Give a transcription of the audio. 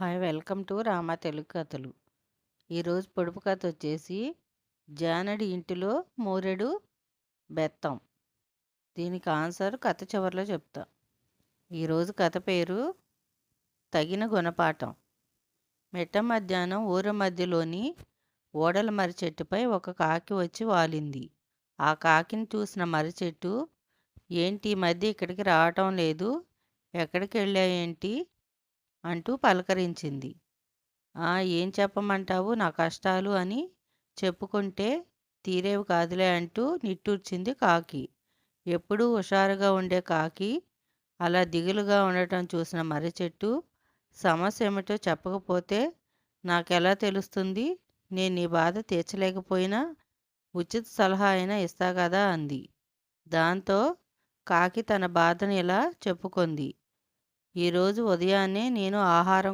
Hi welcome to Rama Telugu కథలు. ఈరోజు పొడుపు కథ వచ్చేసి జానడి ఇంటిలో మూరెడు బెత్తం. దీనికి ఆన్సర్ కథ చివరిలో చెప్తా. ఈరోజు కథ పేరు తగిన గుణపాఠం. మిట్ట మధ్యాహ్నం ఊరి మధ్యలోని ఓడల మర్రి చెట్టుపై ఒక కాకి వచ్చి వాలింది. ఆ కాకిని చూసిన మర్రి చెట్టు, ఏంటి ఈ మధ్య ఇక్కడికి రావటం లేదు, ఎక్కడికి వెళ్ళాయేంటి అంటూ పలకరించింది. ఏం చెప్పమంటావు నా కష్టాలు అని చెప్పుకుంటే తీరేవి కాదులే అంటూ నిట్టూర్చింది కాకి. ఎప్పుడూ హుషారుగా ఉండే కాకి అలా దిగులుగా ఉండటం చూసిన మర్రి చెట్టు, సమస్య ఏమిటో చెప్పకపోతే నాకెలా తెలుస్తుంది? నేను నీ బాధ తీర్చలేకపోయినా ఉచిత సలహా అయినా ఇస్తా కదా అంది. దాంతో కాకి తన బాధను ఇలా చెప్పుకుంది. ఈరోజు ఉదయాన్నే నేను ఆహారం